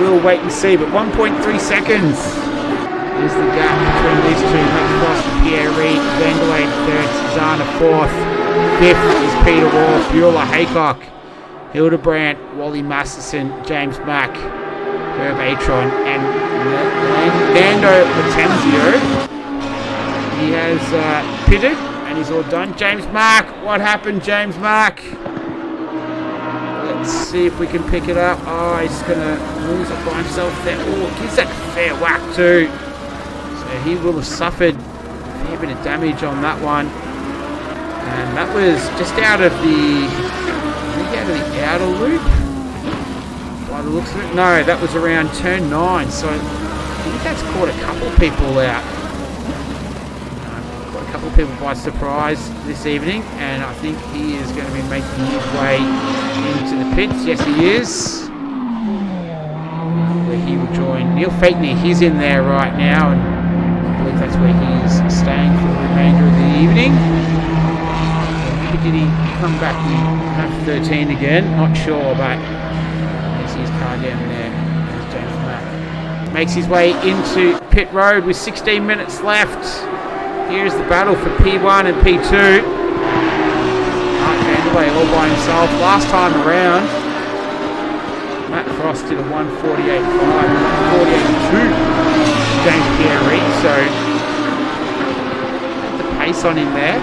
We will wait and see, but 1.3 seconds is the gap between these two. Matt Frost and Pierre Reid. Vanderlei third, Cesana fourth. Fifth is Peter Wall, Beulah Haycock, Hildebrandt, Wally Masterson, James Mack, Herb Atron, and Nando Latenzio. He has pitted, and he's all done. James Mack, what happened, James Mack? Let's see if we can pick it up. Oh, he's going to lose it by himself there. Oh, gives that a fair whack too. So he will have suffered a fair bit of damage on that one. And that was just out of the outer loop by the looks of it. No, that was around turn 9. So I think that's caught a couple of people out. Caught a couple of people by surprise this evening. And I think he is going to be making his way into the pits. Yes, he is. Where he will join Neil Fakeney. He's in there right now. And I believe that's where he is staying for the remainder of the evening. Did he come back and have 13 again? Not sure, but there's his car down there. There's James Mack. Makes his way into pit road with 16 minutes left. Here's the battle for P1 and P2. Art Vanderlei all by himself. Last time around, Matt Frost did a 1:48.5, 1:48.2. James Pierre Reid, so had the pace on him there.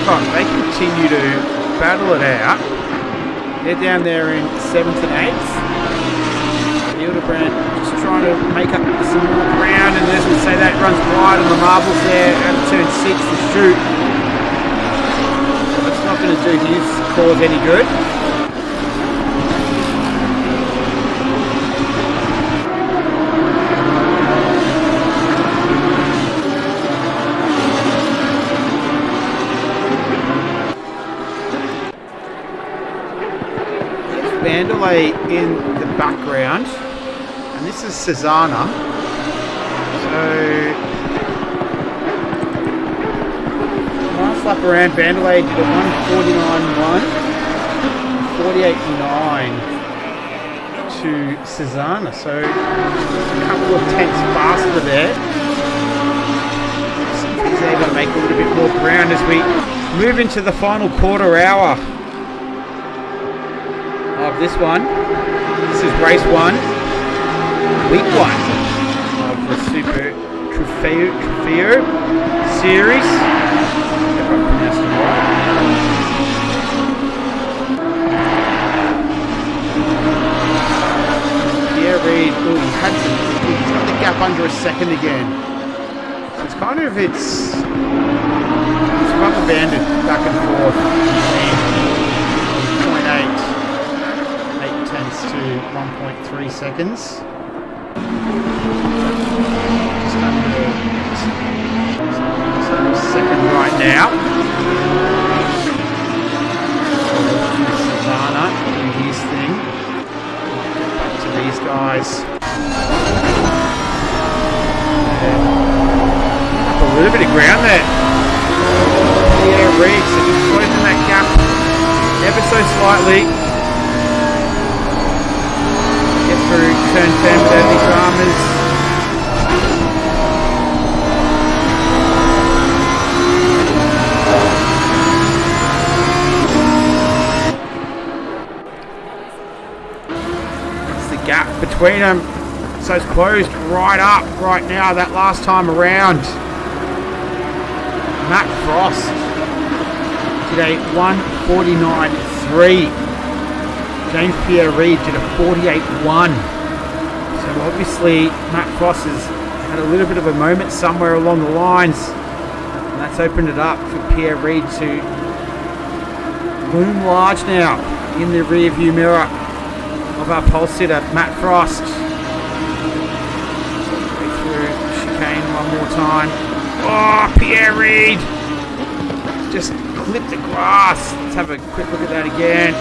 They continue to battle it out. They're down there in 7th and 8th. Hildebrandt just trying to make up some more ground, and as we say, that runs wide on the marbles there out of turn 6 to shoot. not going to do his cause any good. Vanderlei in the background, and this is Cesana. So last lap around, Vanderlei did a 1:49.1, 48.9 to Cesana. So a couple of tenths faster there. See if he's able to make a little bit more ground as we move into the final quarter hour of this one. This is race 1, week 1 of the Super Trofeo series. If I pronounced it right. Pierre Reid, he's got the gap under a second again. So it's kind of, it's rubber banded back and forth. 0.8. To 1.3 seconds. Just under a second right now. Cesana doing his thing. Back to these guys. Up a little bit of ground there. Yeah, Reid, so just closing that gap ever so slightly. Through turn 10 without any dramas. That's the gap between them. So it's closed right up right now that last time around. Matt Frost did a 1:49.3. James Pierre Reid did a 48.1. So obviously Matt Frost has had a little bit of a moment somewhere along the lines, and that's opened it up for Pierre Reid to loom large now in the rear view mirror of our pole sitter Matt Frost. Through chicane one more time. Oh, Pierre Reid just clipped the grass. Let's have a quick look at that again.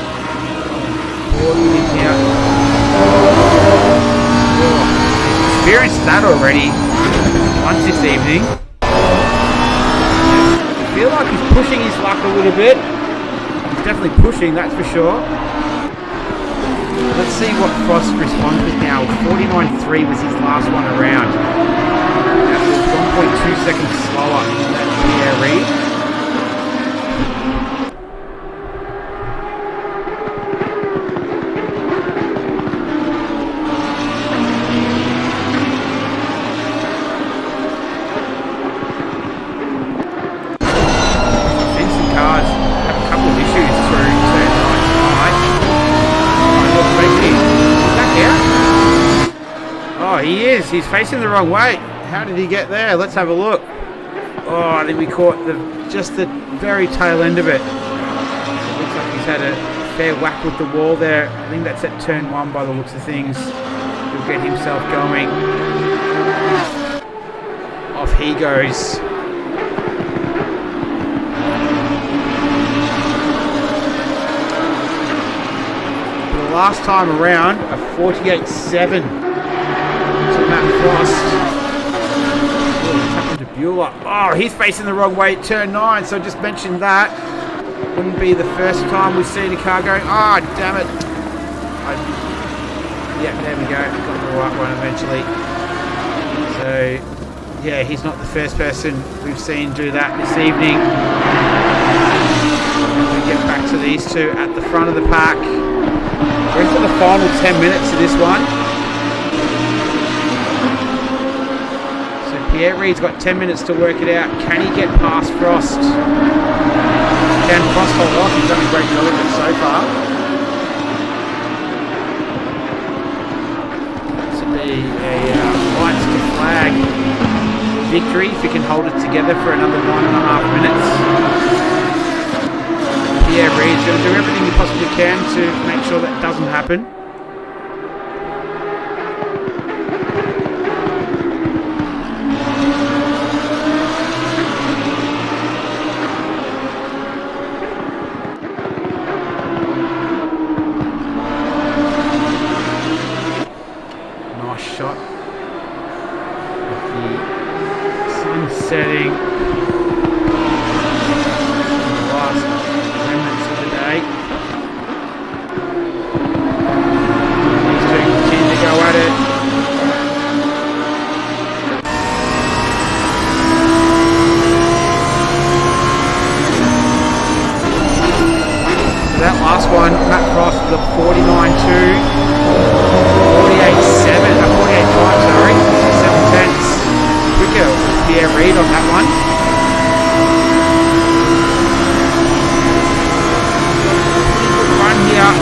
Experienced that already once this evening. I feel like he's pushing his luck a little bit. He's definitely pushing, that's for sure. Let's see what Frost responds with now. 49.3 was his last one around. That was 1.2 seconds slower than Pierre Reid. He is. He's facing the wrong way. How did he get there? Let's have a look. Oh, I think we caught just the very tail end of it. It looks like he's had a fair whack with the wall there. I think that's at turn 1 by the looks of things. He'll get himself going. Off he goes. For the last time around, a 48.7. Matt Frost. What's happened to Bueller? Oh, he's facing the wrong way at turn 9, so I just mentioned that. Wouldn't be the first time we've seen a car going, oh, damn it. Yeah, there we go. Got the right one eventually. So, yeah, he's not the first person we've seen do that this evening. As we get back to these two at the front of the pack. We're into the final 10 minutes of this one. Pierre Reid's got 10 minutes to work it out. Can he get past Frost? Can Frost hold off? He's done a great job of it so far. This would be a lights to flag victory if he can hold it together for another 9.5 minutes. Pierre Reid's going to do everything he possibly can to make sure that doesn't happen. Nice shot. With the sun setting. That last one, Matt Frost with a 49.2, 48.7, 48.5, sorry, 7 tenths quicker with Pierre Reid on that one. Run here.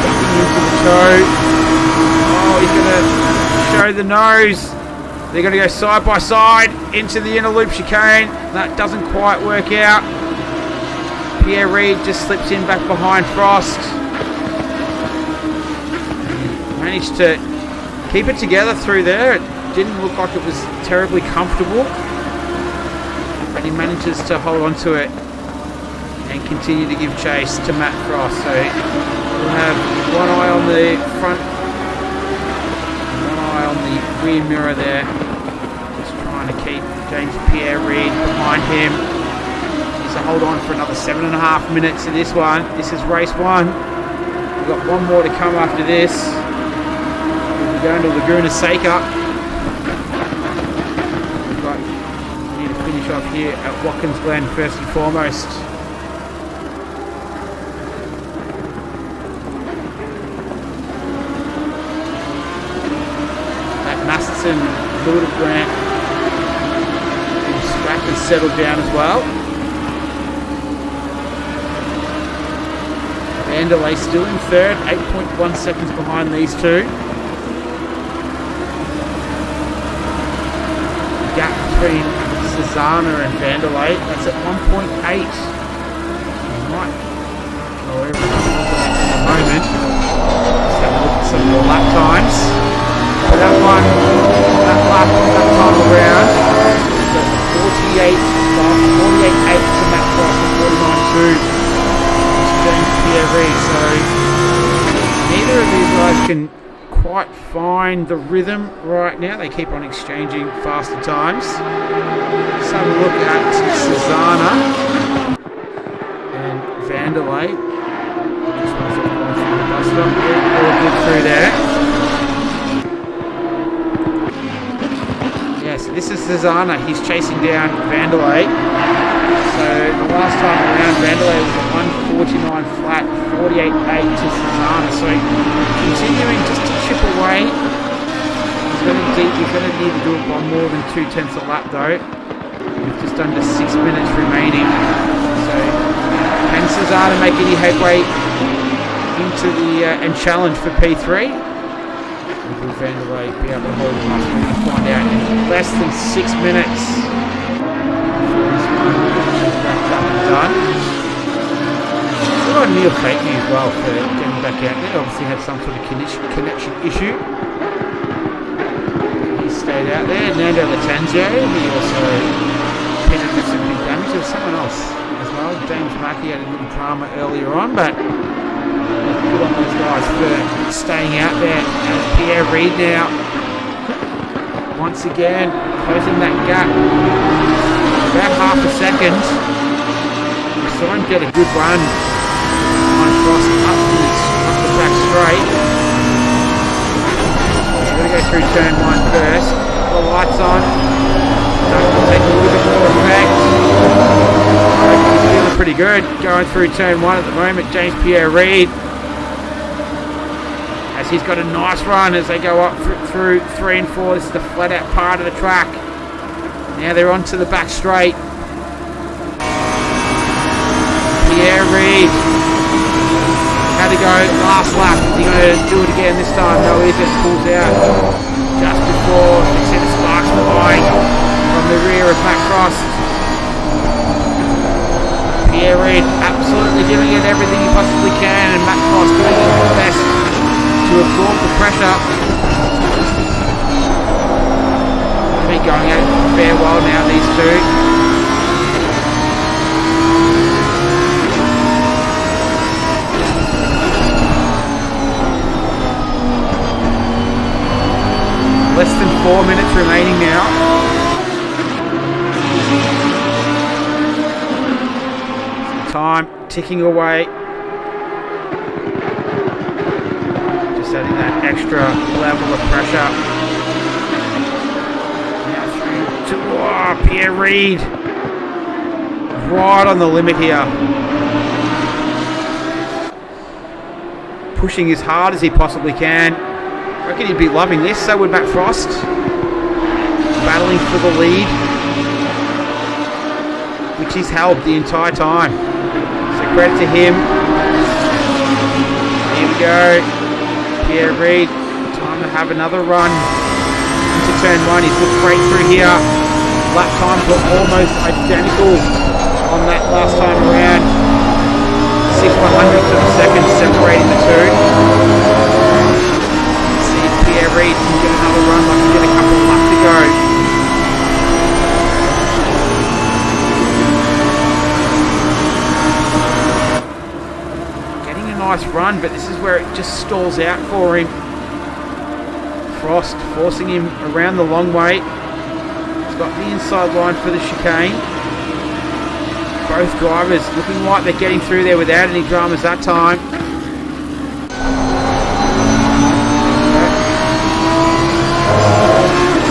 Stepping into the toe. Oh, he's going to show the nose. They're going to go side by side into the inner loop chicane. That doesn't quite work out. Pierre Reid just slips in back behind Frost. Managed to keep it together through there. It didn't look like it was terribly comfortable. But he manages to hold on to it and continue to give chase to Matt Frost. So we'll have one eye on the front, one eye on the rear mirror there. Just trying to keep James Pierre Reid behind him. To hold on for another 7.5 minutes in this one. This is race 1. We've got one more to come after this. We'll be going to Laguna Seca. We need to finish off here at Watkins Glen first and foremost. At Masterson, Little Grant, Scrap has settled down as well. Vanderlei still in third, 8.1 seconds behind these two. The gap between Susanna and Vanderlei, that's at 1.8. Might go over in a moment. Let's have a look at some more lap times. For that one, that time around, so 48.8 to Matt Frost and 49.2. Pierre Reid, so neither of these guys can quite find the rhythm right now. They keep on exchanging faster times. Let's have a look at Susanna and Vanderlei. This one's going through the bus stop. Yeah, all good through there. Yeah, so this is Susanna. He's chasing down Vanderlei. So the last time around, Vanderlei was at 149 flat, 48.8 to Susanna. So continuing just to chip away. He's going to need to do it by more than 2 tenths a lap though. With just under 6 minutes remaining. So can Susanna make any headway into the and challenge for P3? Will Vanderlei be able to hold him up? We're going to find out in less than 6 minutes. Done. We've got Neil Fakeney as well for getting back out there. Obviously had some sort of connection issue. He stayed out there. Nando Latanzio, he also pitted with some big damage. There was someone else as well. James Mackey had a little drama earlier on, but good on those guys for staying out there. And Pierre Reid now, once again, closing that gap. About half a second. So I get a good run on Frost up the back straight. We're going to go through turn 1 first. Put the lights on. Don't take a little bit more effect. He's feeling pretty good going through turn 1 at the moment. James Pierre Reid, as he's got a nice run as they go up through 3 and 4. This is the flat out part of the track. Now they're onto the back straight. Pierre Reid had to go last lap. Is he going to do it again this time? No, he isn't. Pulls out just before you see the sparks flying from the rear of Matt Frost. pressure. They've been going at it for a fair while now, these two. Less than 4 minutes remaining now. Time ticking away. Just adding that extra level of pressure. Now through to Pierre Reid. Right on the limit here. Pushing as hard as he possibly can. I reckon he'd be loving this, so would Matt Frost. Battling for the lead, which he's held the entire time. So credit to him. Here we go. Pierre Reid, time to have another run into turn one. He's looked great through here. Lap times were almost identical on that last time around. 6/100ths of a second separating the two. Pierre Reid can get another run like he did a couple of laps ago. Getting a nice run, but this is where it just stalls out for him. Frost forcing him around the long way. He's got the inside line for the chicane. Both drivers looking like they're getting through there without any dramas that time.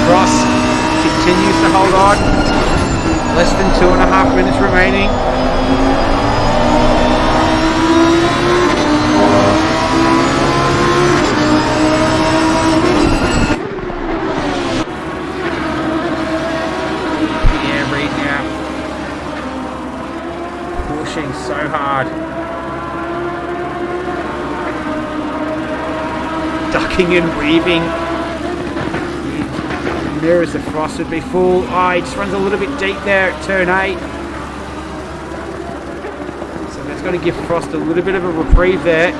Frost continues to hold on. Less than 2.5 minutes remaining. Pierre Reid now pushing so hard. Ducking and weaving. Mirrors the Frost would be full. He just runs a little bit deep there at turn 8. So that's going to give Frost a little bit of a reprieve there.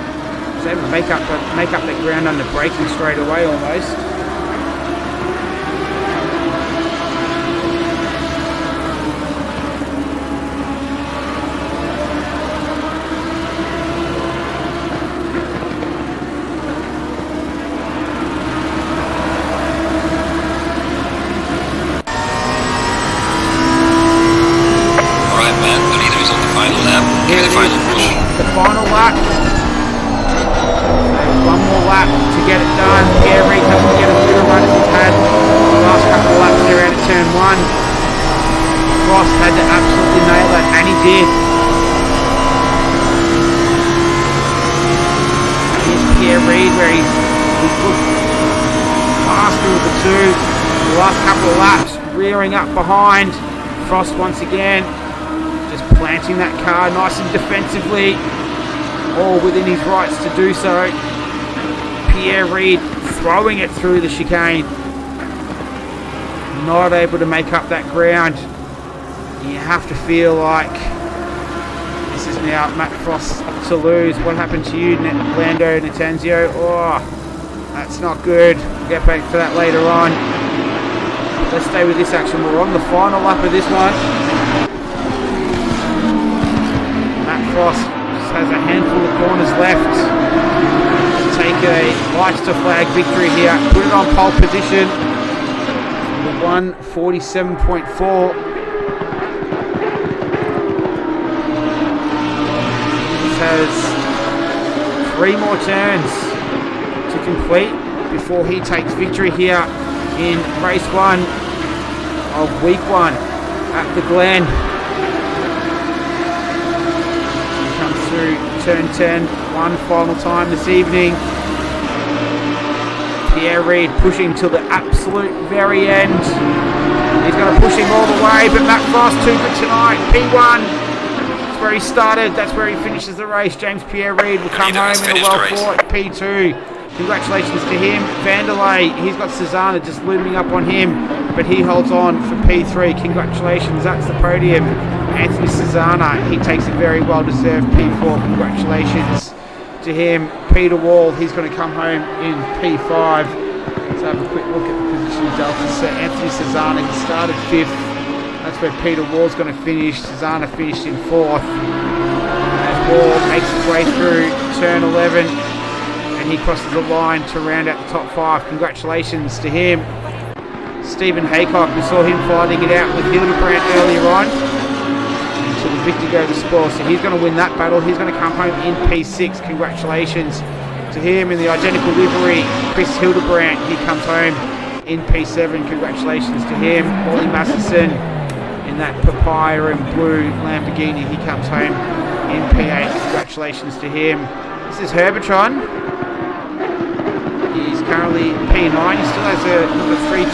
He's able to make up the ground under braking straight away almost. The final lap. So one more lap to get it done. Pierre Reid doesn't get as good a run as he's had the last couple of laps there out of turn 1. Frost had to absolutely nail that, and he did. Here's Pierre Reid where he's looked faster with the two. The last couple of laps rearing up behind. Frost once again. Just planting that car nice and defensively, all within his rights to do so. Pierre Reid throwing it through the chicane, not able to make up that ground. You have to feel like this is now Matt Frost to lose. What happened to you, Lando Natanzio? Oh, that's not good. We'll get back to that later on. Let's stay with this action. We're on the final lap of this one. Frost just has a handful of corners left to take a lights to flag victory here. Put it on pole position. 1:47.4. This has 3 more turns to complete before he takes victory here in race 1 of week 1 at the Glen. Through turn 10 one final time this evening. Pierre Reid pushing till the absolute very end. He's going to push him all the way, but Matt Frost too good tonight. P1, that's where he started, that's where he finishes the race. James Pierre Reid will come home in a well-fought P2. Congratulations to him. Vanderlei, he's got Susanna just looming up on him, but he holds on for P3. Congratulations, that's the podium. Anthony Susanna, he takes a very well-deserved P4. Congratulations to him. Peter Wall, he's going to come home in P5. Let's have a quick look at the position delta. So Anthony Cesana, he started 5th. That's where Peter Wall's going to finish. Cesana finished in 4th. As Wall makes his way through turn 11, and he crosses the line to round out the top 5. Congratulations to him. Stephen Haycock, we saw him fighting it out with Hildebrandt earlier on. And so the victor goes to spoil. So he's going to win that battle. He's going to come home in P6. Congratulations to him. In the identical livery, Chris Hildebrandt, he comes home in P7. Congratulations to him. Ollie Masterson in that papaya and blue Lamborghini, he comes home in P8. Congratulations to him. This is Herbertron. He's currently P9. He still has another 3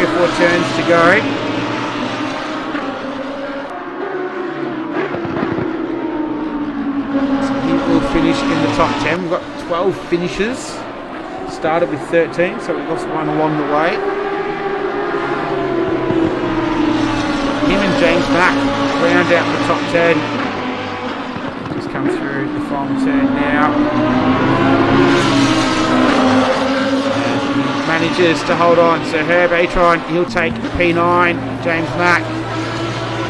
or 4 turns to go. So he will finish in the top 10. We've got 12 finishes. Started with 13, so we've lost one along the way. Him and James Mack round out the top 10. Just come through the final turn now. And he manages to hold on. So Herb Atron, he'll take P9. James Mack,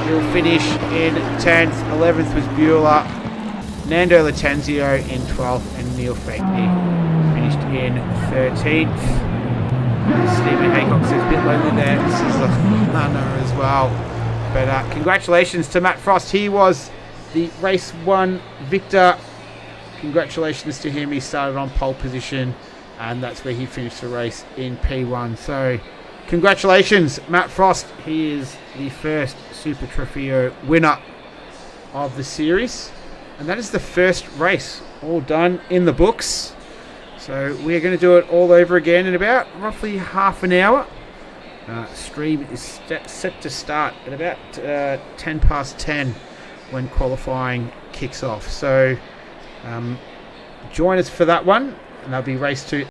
he'll finish in 10th. 11th was Bueller. Nando Latenzio in 12th. And Neil Fakey finished in 13th. Stephen Haycock says a bit lonely there. This is a runner as well. But congratulations to Matt Frost. He was the race 1 victor. Congratulations to him. He started on pole position, and that's where he finished the race in P1. So congratulations, Matt Frost. He is the first Super Trofeo winner of the series. And that is the first race all done in the books. So we're going to do it all over again in about roughly half an hour. Stream is set to start at about 10 past 10 when qualifying kicks off. So join us for that one, and that'll be race 2.